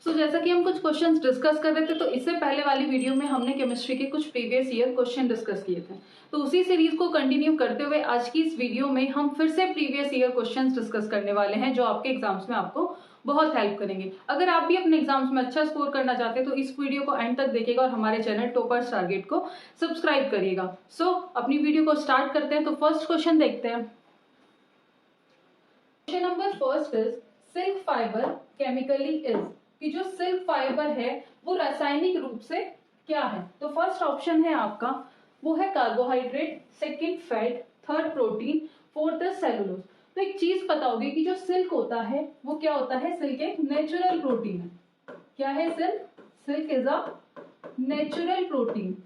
जैसा कि हम कुछ क्वेश्चंस डिस्कस कर रहे थे, तो इससे पहले वाली वीडियो में हमने केमिस्ट्री के कुछ प्रीवियस ईयर क्वेश्चन डिस्कस किए थे। तो उसी सीरीज को कंटिन्यू करते हुए आज की इस वीडियो में हम फिर से प्रीवियस ईयर क्वेश्चंस डिस्कस करने वाले हैं, जो आपके एग्जाम्स में आपको बहुत हेल्प करेंगे। अगर आप भी अपने एग्जाम्स में अच्छा स्कोर करना चाहते हैं तो इस वीडियो को एंड तक देखिएगा और हमारे चैनल टॉपर्स टारगेट को सब्सक्राइब करिएगा। अपनी वीडियो को स्टार्ट करते हैं। तो फर्स्ट क्वेश्चन देखते हैं। Question number first is silk fibre chemically is, कि जो सिल्क फाइबर है वो रासायनिक रूप से क्या है। तो फर्स्ट ऑप्शन है आपका वो है carbohydrate, second fat, third protein, fourth है सेलुलोज। तो एक चीज पता होगी कि जो सिल्क होता है वो क्या होता है, सिल्क एक नेचुरल प्रोटीन है। क्या है silk? Silk is a natural protein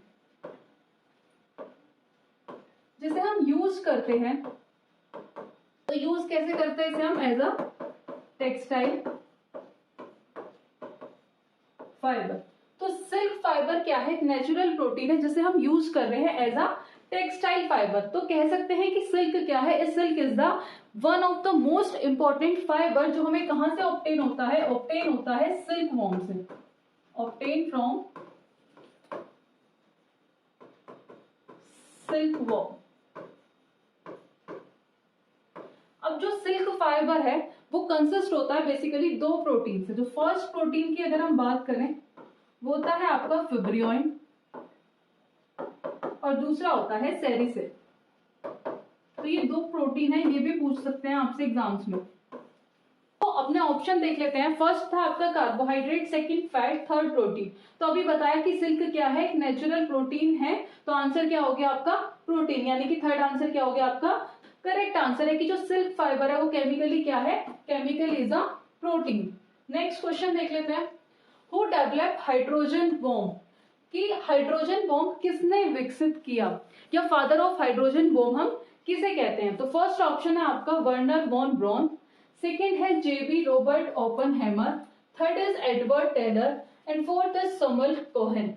जिसे हम यूज करते हैं। तो यूज कैसे करते हैं इसे हम? As a textile fibre. तो सिल्क फाइबर क्या है? एक नेचुरल प्रोटीन है जिसे हम यूज कर रहे हैं एज अ टेक्सटाइल फाइबर। तो कह सकते हैं कि सिल्क क्या है? Silk is the one of the most important fibre जो हमें कहां से ऑब्टेन होता है? ऑब्टेन होता है सिल्क वॉर्म से, ऑब्टेन फ्रॉम सिल्क वॉर्म। अब जो सिल्क फाइबर है वो कंसिस्ट होता है बेसिकली दो प्रोटीन से। जो फर्स्ट प्रोटीन की अगर हम बात करें वो होता है आपका फिब्रियोइन और दूसरा होता है सेरिसिल। तो ये दो प्रोटीन है, ये भी पूछ सकते हैं आपसे एग्जाम्स में। तो अपने ऑप्शन देख लेते हैं। फर्स्ट था आपका carbohydrate, second fat, third protein. तो अभी बताया कि सिल्क क्या है? एक नेचुरल प्रोटीन है। तो आंसर क्या हो गया आपका? प्रोटीन, यानी कि थर्ड आंसर क्या हो गया आपका? करेक्ट आंसर है कि जो सिल्क फाइबर है वो केमिकली क्या है? Chemical is a protein. Next question देख लेते हैं। हु डेवलप हाइड्रोजन बॉम्ब, कि हाइड्रोजन बॉम्ब किसने विकसित किया, या फादर ऑफ हाइड्रोजन बॉम्ब हम किसे कहते हैं? तो फर्स्ट ऑप्शन है आपका वर्नर वॉन ब्राउन, सेकेंड है J B Robert Oppenheimer, third is Edward Teller and fourth is Samuel Cohen.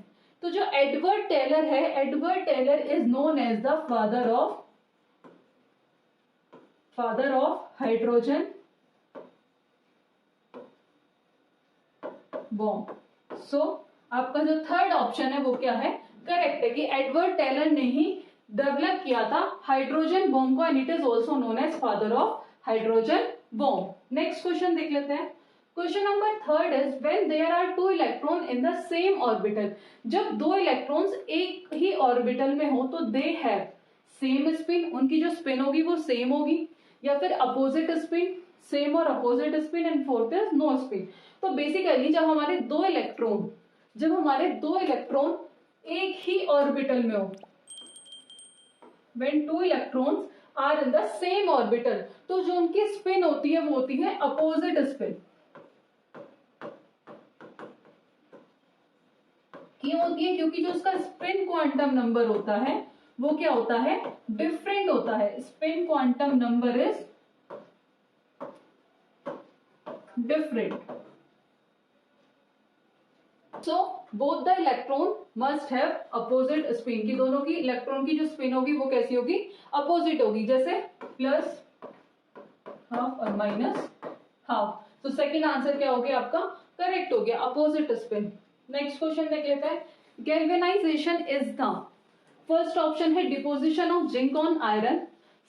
तो जो एडवर्ड टेलर है, Edward Teller is known as the father of hydrogen bomb. आपका जो थर्ड ऑप्शन है वो क्या है? करेक्ट है कि एडवर्ड टेलर ने ही डेवलप किया था हाइड्रोजन बॉम्ब को, and it is also known as father of hydrogen bomb. Next question देख लेते हैं। Question number third is when there are two electron in the same orbital, जब दो इलेक्ट्रॉन्स एक ही ऑर्बिटल में हो तो दे हैव सेम स्पिन, उनकी जो स्पिन होगी वो सेम होगी, या फिर अपोजिट स्पिन, सेम और opposite spin, and fourth is no spin. तो बेसिकली जब हमारे दो इलेक्ट्रॉन एक ही ऑर्बिटल में हो, when two electrons are in the same orbital, तो जो उनकी स्पिन होती है वो होती है अपोजिट स्पिन। क्यों होती है? क्योंकि जो उसका स्पिन क्वांटम नंबर होता है वो क्या होता है? डिफरेंट होता है। Spin quantum number is different. So both the electron must have opposite spin, कि दोनों की इलेक्ट्रॉन की जो स्पिन होगी वो कैसी होगी? अपोजिट होगी, जैसे प्लस हाफ और माइनस हाफ। तो सेकंड आंसर क्या हो गया आपका? करेक्ट हो गया, अपोजिट स्पिन। नेक्स्ट क्वेश्चन देख लेते हैं। Galvanisation is the, first option है deposition of zinc on iron,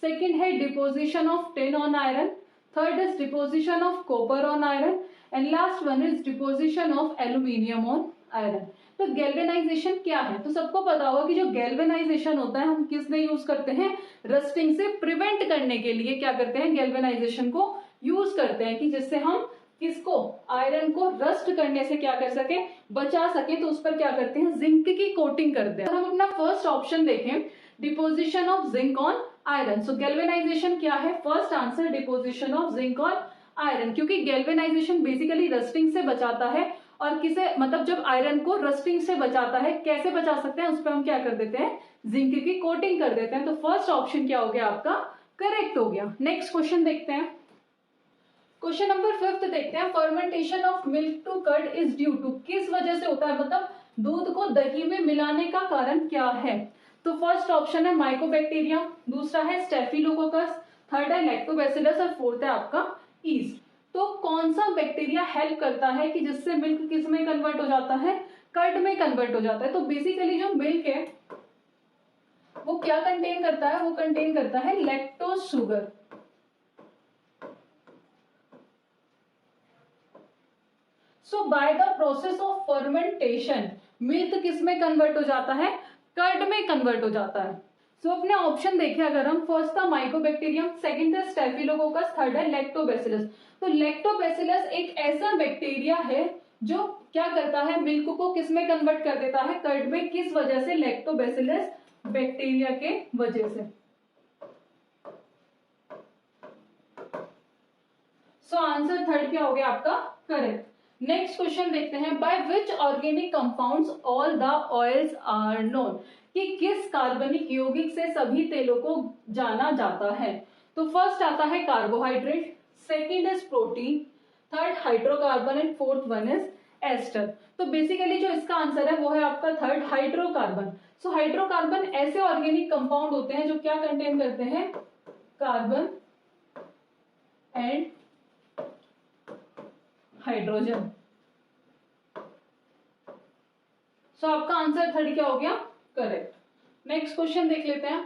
second है deposition of tin on iron, third is deposition of copper on iron, and last one is deposition of aluminium on iron. तो galvanisation क्या है? तो सबको पता होगा कि जो गैल्वेनाइजेशन होता है हम किस लिए यूज करते हैं? रस्टिंग से प्रिवेंट करने के लिए क्या करते हैं? गैल्वेनाइजेशन को यूज करते हैं, कि जिससे हम किसको? आयरन को रस्ट करने से क्या कर सके? बचा सके। तो उस पर क्या करते हैं? जिंक की कोटिंग करते हैं। हम अपना फर्स्ट ऑप्शन देखें, deposition of zinc on iron. So galvanisation क्या है? First answer deposition of zinc on iron, क्योंकि गैल्वेनाइजेशन बेसिकली रस्टिंग से बचाता है। और किसे, मतलब जब आयरन को रस्टिंग से बचाता है, कैसे बचा सकते हैं? उस पर हम क्या कर देते हैं? जिंक की कोटिंग कर देते हैं। तो फर्स्ट ऑप्शन क्या हो गया आपका? करेक्ट हो गया। नेक्स्ट क्वेश्चन देखते हैं। क्वेश्चन नंबर फिफ्थ देखते हैं। Fermentation of milk to curd is due to, किस वजह से होता है? मतलब दूध को दही में मिलाने का कारण क्या है? तो फर्स्ट ऑप्शन है माइकोबैक्टीरिया, दूसरा है स्टेफिलोकोकस, थर्ड है लैक्टोबैसिलस और फोर्थ है आपका ईस्ट। तो कौन सा बैक्टीरिया हेल्प करता है कि जिससे मिल्क किस में कन्वर्ट हो जाता है, कर्ड में कन्वर्ट हो जाता है। तो बेसिकली जो मिल्क है वो क्या कंटेन करता है, वो कंटेन करता है lactose sugar. So by the process of fermentation milk किस में कन्वर्ट हो जाता है, कर्ड में कन्वर्ट हो जाता है। सो अपने ऑप्शन देखें अगर हम, फर्स्ट था माइकोबैक्टीरियम, सेकंड है स्टेफिलोकोकस, थर्ड है लैक्टोबैसिलस। तो लैक्टोबैसिलस एक ऐसा बैक्टीरिया है जो क्या करता है, मिल्क को किस में कन्वर्ट कर देता है, कर्ड में। किस वजह से, लैक्टोबैसिलस बैक्टीरिया के वजह से। सो आंसर थर्ड क्या हो गया आपका, करेक्ट। नेक्स्ट क्वेश्चन देखते हैं, by which organic compounds all the oils are known, कि किस कार्बनिक यौगिक से सभी तेलों को जाना जाता है। तो फर्स्ट आता है carbohydrate, second is protein, third hydrocarbon and fourth one is ester. तो बेसिकली जो इसका आंसर है वो है आपका थर्ड, हाइड्रोकार्बन। सो हाइड्रोकार्बन ऐसे ऑर्गेनिक कंपाउंड होते हैं जो क्या कंटेन करते हैं, कार्बन एंड हाइड्रोजन। सो आपका आंसर थर्ड क्या हो गया, करेक्ट। नेक्स्ट क्वेश्चन देख लेते हैं।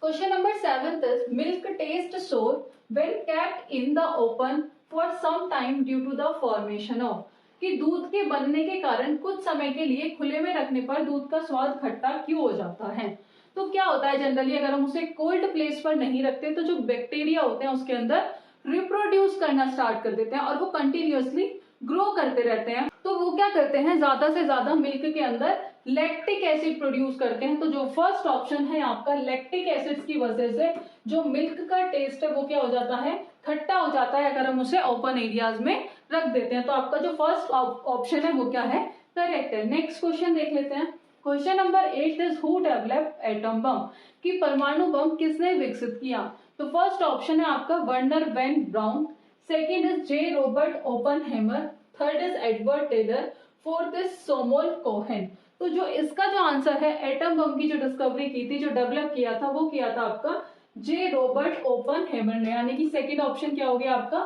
Question number 7 is milk taste sour when kept in the open for some time due to the formation of, कि दूध के बनने के कारण कुछ समय के लिए खुले में रखने पर दूध का स्वाद खट्टा क्यों हो जाता है। तो क्या होता है, जनरली अगर हम उसे कोल्ड प्लेस पर नहीं रखते तो जो बैक्टीरिया होते हैं उसके अंदर रिप्रोड्यूस करना स्टार्ट कर देते हैं और वो कंटिन्यूअसली ग्रो करते रहते हैं। तो वो क्या करते हैं, ज्यादा से ज्यादा मिल्क के अंदर लैक्टिक एसिड प्रोड्यूस करते हैं। तो जो फर्स्ट ऑप्शन है आपका, लैक्टिक एसिड की वजह से जो मिल्क का टेस्ट है वो क्या हो जाता है, खट्टा हो जाता है अगर हम उसे ओपन एरियाज में रख देते हैं। तो आपका जो फर्स्ट ऑप्शन है वो क्या है, करेक्ट है। नेक्स्ट क्वेश्चन देख लेते हैं। Question number 8 is who developed atom bomb, कि परमाणु बम किसने विकसित किया। तो फर्स्ट ऑप्शन है आपका Werner von Braun, second is J Robert Oppenheimer, third is Edward Teller, fourth is Samuel Cohen. तो जो इसका जो आंसर है, एटम बम की जो डिस्कवरी की थी, जो डेवलप किया था, वो किया था आपका जे रॉबर्ट ओपनहेमर ने, यानी कि सेकंड ऑप्शन क्या हो गया आपका,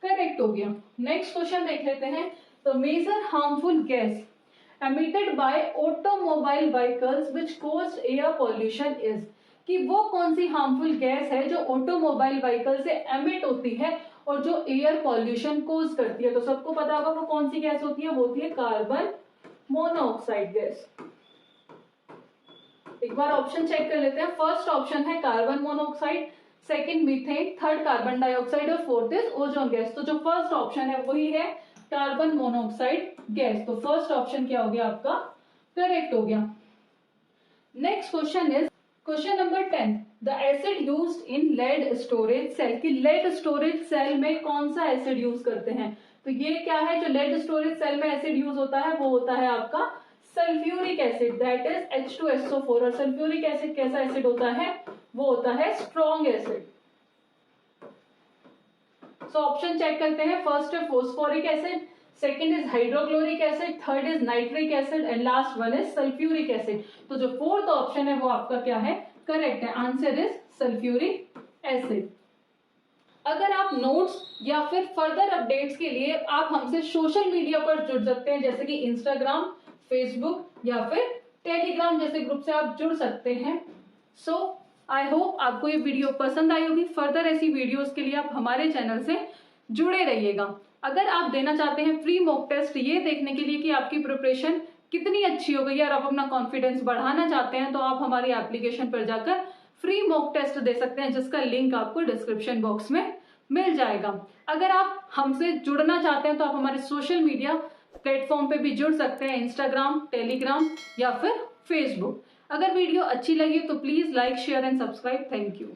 करेक्ट हो गया। नेक्स्ट क्वेश्चन देख लेते हैं। तो major harmful gas emitted by automobile vehicles which cause air pollution is, कि वो कौन सी हार्मफुल गैस है जो ऑटोमोबाइल व्हीकल से एमिट होती है और जो एयर पॉल्यूशन कोज करती है। तो सबको पता होगा वो कौन सी गैस होती है, वो होती है कार्बन मोनोऑक्साइड गैस। एक बार ऑप्शन चेक कर लेते हैं। फर्स्ट ऑप्शन है carbon monoxide, second methane, third carbon dioxide और फोर्थ इज ओजोन गैस। तो जो फर्स्ट ऑप्शन है वही है कार्बन मोनोऑक्साइड गैस। तो फर्स्ट ऑप्शन क्या हो गया आपका, करेक्ट हो गया। Next question is question number 10, the acid used in lead storage cell, कि लेड स्टोरेज सेल में कौन सा एसिड यूज करते हैं। तो ये क्या है, जो लेड स्टोरेज सेल में एसिड यूज होता है वो होता है आपका sulphuric acid, that is H2SO4। और सल्फ्यूरिक एसिड कैसा एसिड होता है, वो होता है strong acid. So option check करते हैं। फर्स्ट है phosphoric acid, second is hydrochloric acid, third is nitric acid and last one is sulphuric acid. तो जो फोर्थ ऑप्शन है वो आपका क्या है, करेक्ट है। Answer is sulphuric acid. अगर आप नोट्स या फिर फर्दर अपडेट्स के लिए आप हमसे सोशल मीडिया पर जुड़ सकते हैं, जैसे कि इंस्टाग्राम, फेसबुक या फिर टेलीग्राम जैसे ग्रुप से आप जुड़ सकते हैं। सो आई होप आपको ये वीडियो पसंद आई होगी। फर्दर ऐसी वीडियोस के लिए आप हमारे चैनल से जुड़े रहिएगा। अगर आप देना चाहते हैं फ्री मॉक टेस्ट, ये देखने के लिए कि आपकी प्रिपरेशन कितनी अच्छी हो गई है और आप अपना कॉन्फिडेंस बढ़ाना चाहते हैं, तो आप हमारी एप्लीकेशन पर जाकर फ्री मॉक टेस्ट दे सकते हैं, जिसका लिंक आपको डिस्क्रिप्शन बॉक्स में मिल जाएगा। अगर आप हमसे जुड़ना चाहते हैं तो आप हमारे सोशल मीडिया प्लेटफॉर्म पे भी जुड़ सकते हैं, इंस्टाग्राम, टेलीग्राम या फिर फेसबुक। अगर वीडियो अच्छी लगी तो please like, share and subscribe. Thank you.